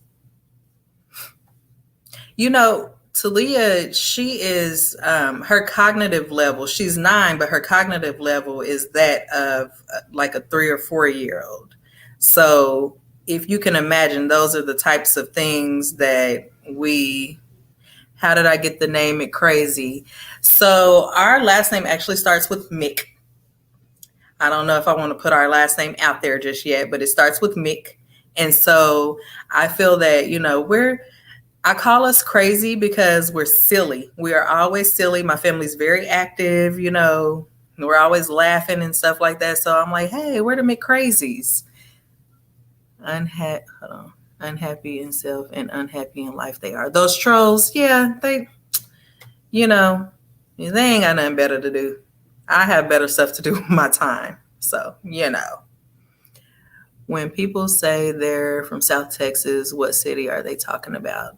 Talia, she is her cognitive level. She's 9, but her cognitive level is that of like a 3 or 4-year-old. So if you can imagine, those are the types of things that how did I get the name it crazy? So our last name actually starts with Mick. I don't know if I want to put our last name out there just yet, but it starts with Mick. And so I feel that, I call us crazy because we're silly. We are always silly. My family's very active, we're always laughing and stuff like that. So I'm like, hey, we're the McCrazies. Unhappy in self and unhappy in life they are. Those trolls, yeah, they ain't got nothing better to do. I have better stuff to do with my time. So, when people say they're from South Texas, what city are they talking about?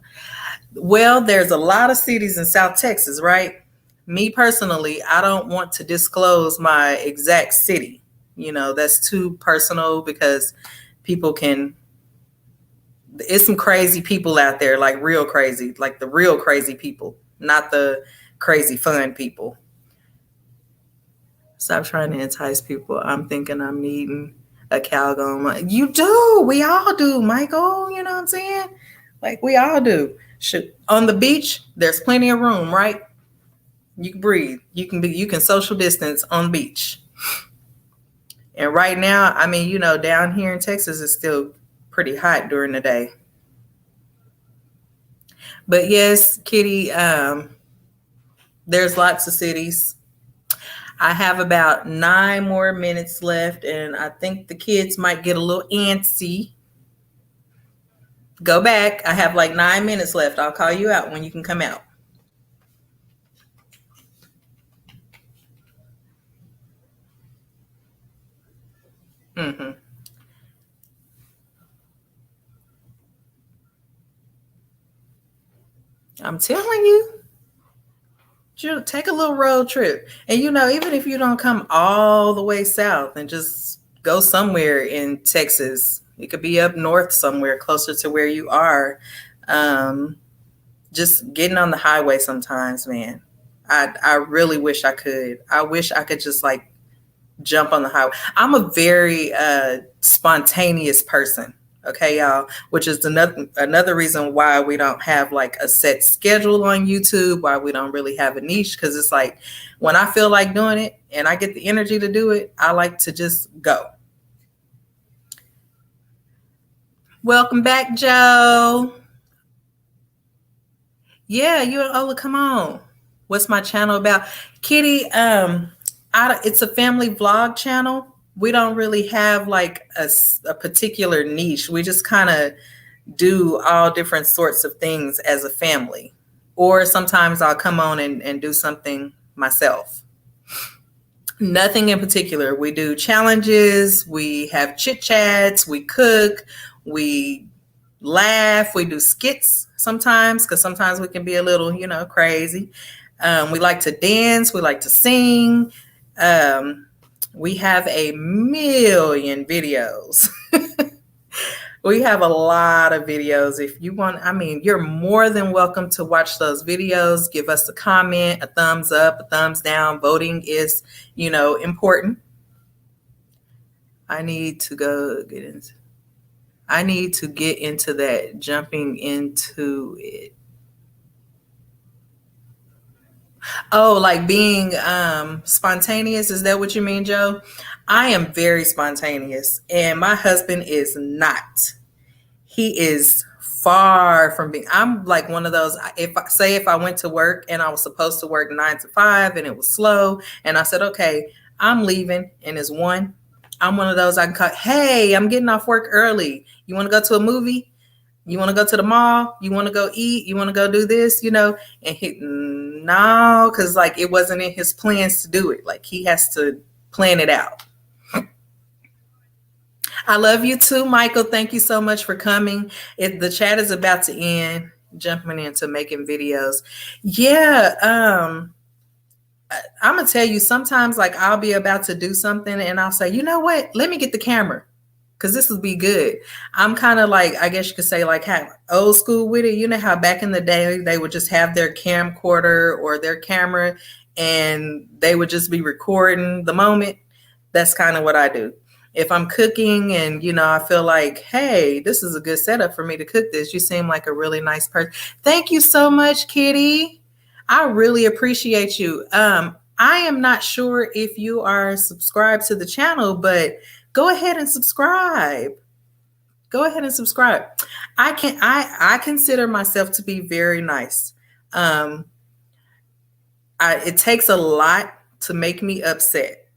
Well, there's a lot of cities in South Texas, right? Me personally, I don't want to disclose my exact city. That's too personal because it's some crazy people out there, like real crazy, like the real crazy people, not the crazy fun people. Stop trying to entice people. I'm thinking I'm needing a Calgon. You do. We all do, Michael. You know what I'm saying? Like we all do. On the beach, there's plenty of room, right? You can breathe. You can social distance on the beach. And right now, I mean, down here in Texas, it's still pretty hot during the day. But yes, Kitty, there's lots of cities. I have about 9 more minutes left, and I think the kids might get a little antsy. Go back. I have like 9 minutes left. I'll call you out when you can come out. Mm-hmm. I'm telling you. Take a little road trip. And even if you don't come all the way south and just go somewhere in Texas, it could be up north somewhere closer to where you are. Just getting on the highway sometimes, man. I really wish I could. I wish I could just like jump on the highway. I'm a very spontaneous person. Okay, y'all, which is another reason why we don't have like a set schedule on YouTube, why we don't really have a niche, because it's like when I feel like doing it and I get the energy to do it, I like to just go. Welcome back, Joe. Yeah, you and Ola, come on. What's my channel about? Kitty, it's a family vlog channel. We don't really have like a particular niche. We just kind of do all different sorts of things as a family. Or sometimes I'll come on and do something myself. Nothing in particular. We do challenges, we have chit chats, we cook, we laugh, we do skits sometimes, because sometimes we can be a little, crazy. We like to dance, we like to sing. We have a million videos. We have a lot of videos. If you want, you're more than welcome to watch those videos. Give us a comment, a thumbs up, a thumbs down. Voting is, important. I need to get into that, jumping into it. Oh, like being spontaneous. Is that what you mean, Joe? I am very spontaneous, and my husband is not. He is far from being. I'm like one of those. If I went to work and I was supposed to work 9 to 5 and it was slow, and I said, okay, I'm leaving, and it's 1. I'm one of those I can call, hey, I'm getting off work early. You want to go to a movie? You want to go to the mall? You want to go eat? You want to go do this? And no, because like it wasn't in his plans to do it. Like he has to plan it out. I love you too, Michael. Thank you so much for coming. The chat is about to end. Jumping into making videos. Yeah. I'm going to tell you, sometimes like I'll be about to do something and I'll say, you know what? Let me get the camera, because this will be good. I'm kind of like, I guess you could say like old school with it. You know how back in the day, they would just have their camcorder or their camera and they would just be recording the moment. That's kind of what I do. If I'm cooking and, I feel like, hey, this is a good setup for me to cook this. You seem like a really nice person. Thank you so much, Kitty. I really appreciate you. I am not sure if you are subscribed to the channel, but go ahead and subscribe. Go ahead and subscribe. I consider myself to be very nice. It takes a lot to make me upset.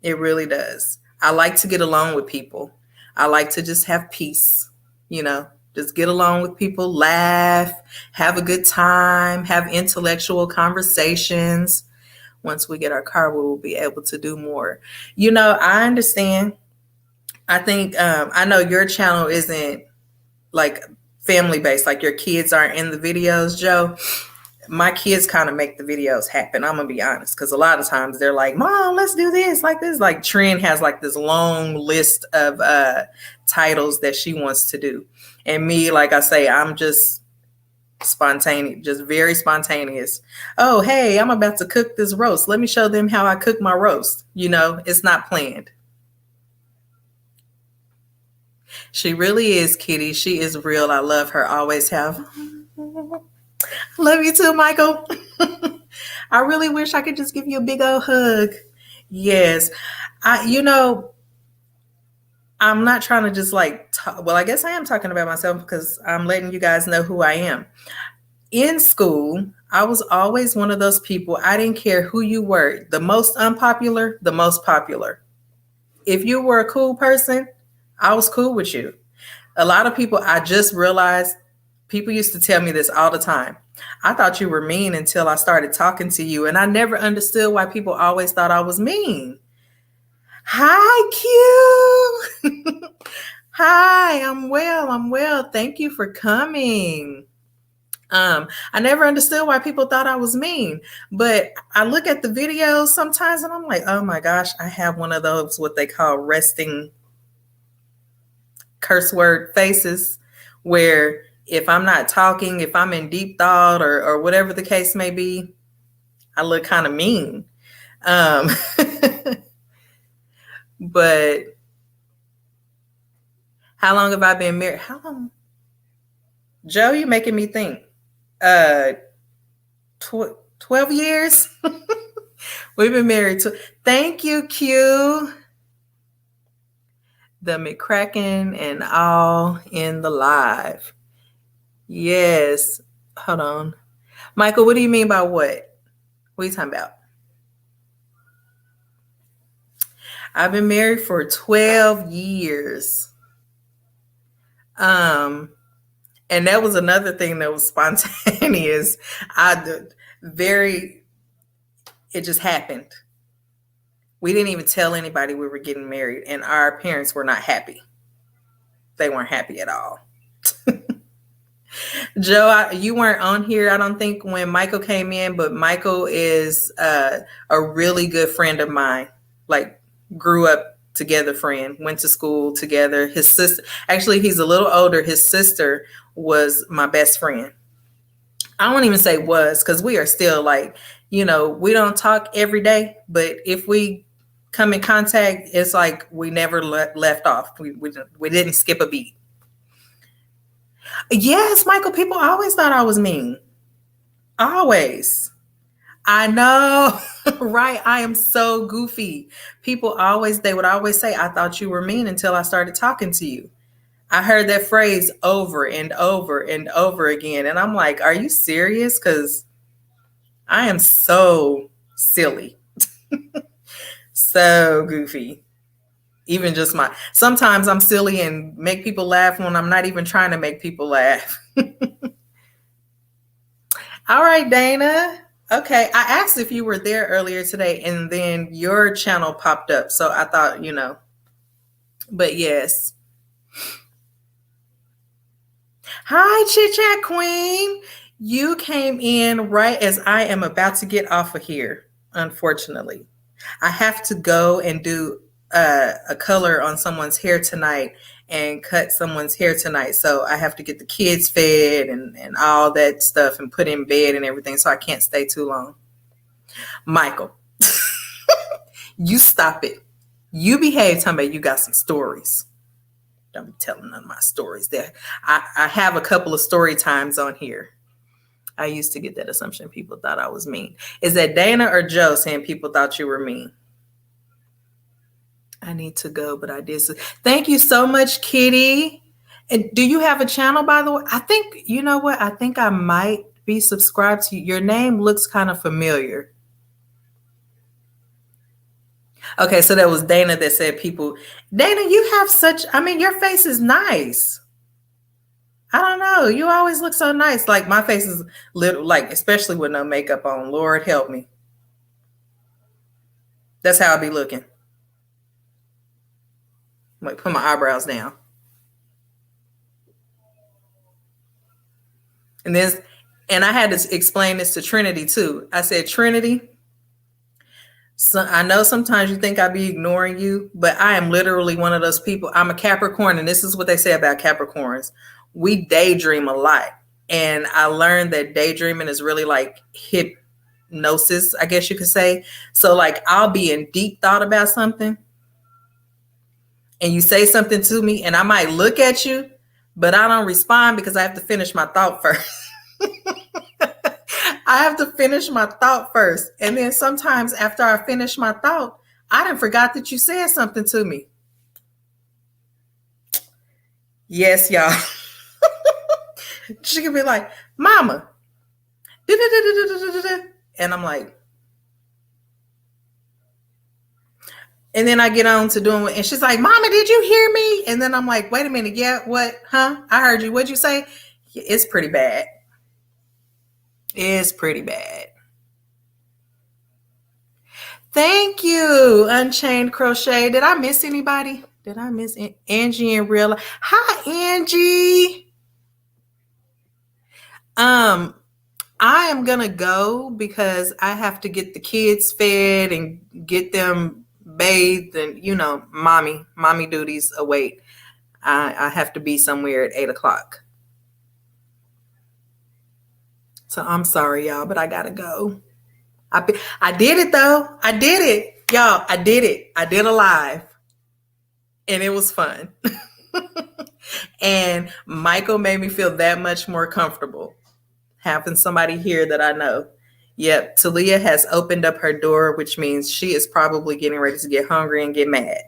It really does. I like to get along with people. I like to just have peace, just get along with people, laugh, have a good time, have intellectual conversations. Once we get our car, we will be able to do more. I understand. I think, I know your channel isn't like family based, like your kids aren't in the videos, Joe. My kids kind of make the videos happen. I'm going to be honest, because a lot of times they're like, Mom, let's do this like this. Like Trin has like this long list of titles that she wants to do. And me, like I say, I'm just spontaneous, just very spontaneous. Oh, hey, I'm about to cook this roast. Let me show them how I cook my roast. It's not planned. She really is, Kitty. She is real. I love her. Always have. Love you too, Michael. I really wish I could just give you a big old hug. Yes. I'm not trying to just like, well, I guess I am talking about myself because I'm letting you guys know who I am. In school, I was always one of those people. I didn't care who you were, the most unpopular, the most popular. If you were a cool person, I was cool with you. A lot of people, I just realized, people used to tell me this all the time. I thought you were mean until I started talking to you, and I never understood why people always thought I was mean. Hi, Q. Hi, I'm well. Thank you for coming. I never understood why people thought I was mean, but I look at the videos sometimes and I'm like, oh my gosh, I have one of those, what they call resting curse word faces, where if I'm not talking, if I'm in deep thought or whatever the case may be, I look kind of mean. But how long have I been married? How long? Joe, you're making me think. 12 years. We've been married to. Thank you, Q. The McCracken and all in the live. Yes. Hold on. Michael, what do you mean by what? What are you talking about? I've been married for 12 years. And that was another thing that was spontaneous. It just happened. We didn't even tell anybody we were getting married, and our parents were not happy. They weren't happy at all. Joe, you weren't on here, I don't think, when Michael came in, but Michael is a really good friend of mine. Like, grew up together friend, went to school together. His sister, actually, he's a little older. His sister was my best friend. I won't even say was, because we are still like, we don't talk every day, but if we come in contact, it's like we never left off. We didn't skip a beat. Yes, Michael, people always thought I was mean. Always. I know, right? I am so goofy. They would always say, I thought you were mean until I started talking to you. I heard that phrase over and over and over again. And I'm like, are you serious? Because I am so silly. So goofy. Even just sometimes I'm silly and make people laugh when I'm not even trying to make people laugh. All right, Dana. Okay, I asked if you were there earlier today, and then your channel popped up. So I thought, but yes. Hi, Chit Chat Queen. You came in right as I am about to get off of here, unfortunately. I have to go and do a color on someone's hair tonight and cut someone's hair tonight. So I have to get the kids fed and all that stuff and put in bed and everything. So I can't stay too long. Michael, you stop it. You behave. Talking about you got some stories. Don't be telling none of my stories there. I have a couple of story times on here. I used to get that assumption people thought I was mean. Is that Dana or Joe saying people thought you were mean? I need to go, but I did. Thank you so much, Kitty. And do you have a channel, by the way? I think, you know what? I think I might be subscribed to you. Your name looks kind of familiar. Okay, so that was Dana that said people. Dana, you have your face is nice. I don't know. You always look so nice. Like my face is little, like, especially with no makeup on. Lord help me. That's how I be looking. Like, put my eyebrows down. And I had to explain this to Trinity too. I said, Trinity, so I know sometimes you think I be ignoring you, but I am literally one of those people. I'm a Capricorn, and this is what they say about Capricorns. We daydream a lot. And I learned that daydreaming is really like hypnosis, I guess you could say. So like I'll be in deep thought about something and you say something to me and I might look at you, but I don't respond because I have to finish my thought first. I have to finish my thought first. And then sometimes after I finish my thought, I done forgot that you said something to me. Yes, y'all. She could be like, Mama. And I'm like, and then I get on to doing it. And she's like, Mama, did you hear me? And then I'm like, wait a minute. Yeah, what? Huh? I heard you. What'd you say? It's pretty bad. It's pretty bad. Thank you, Unchained Crochet. Did I miss anybody? Did I miss Angie in real life? Hi, Angie. I am gonna go because I have to get the kids fed and get them bathed, and mommy duties await. I have to be somewhere at 8:00. So I'm sorry, y'all, but I gotta go. I did it though. I did it, y'all. I did it. I did a live, and it was fun. And Michael made me feel that much more comfortable having somebody here that I know. Yep, Talia has opened up her door, which means she is probably getting ready to get hungry and get mad.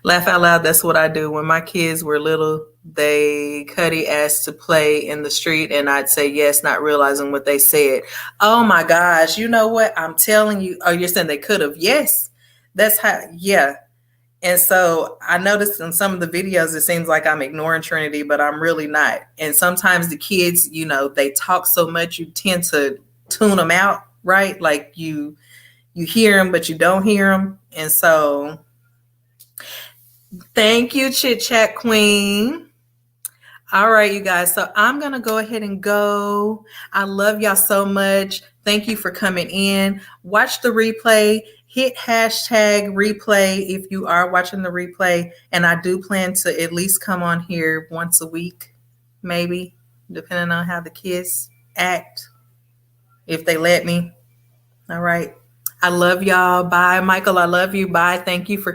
Laugh out loud, that's what I do. When my kids were little, Cuddy asked to play in the street, and I'd say yes, not realizing what they said. Oh my gosh, you know what? I'm telling you. Oh, you're saying they could have? Yes. That's how, yeah. And so I noticed in some of the videos, it seems like I'm ignoring Trinity, but I'm really not. And sometimes the kids, they talk so much, you tend to tune them out, right? Like you hear them, but you don't hear them. And so thank you, Chit Chat Queen. All right, you guys. So I'm going to go ahead and go. I love y'all so much. Thank you for coming in. Watch the replay. Hit hashtag replay if you are watching the replay. And I do plan to at least come on here once a week, maybe, depending on how the kids act, if they let me. All right. I love y'all. Bye, Michael. I love you. Bye. Thank you for coming.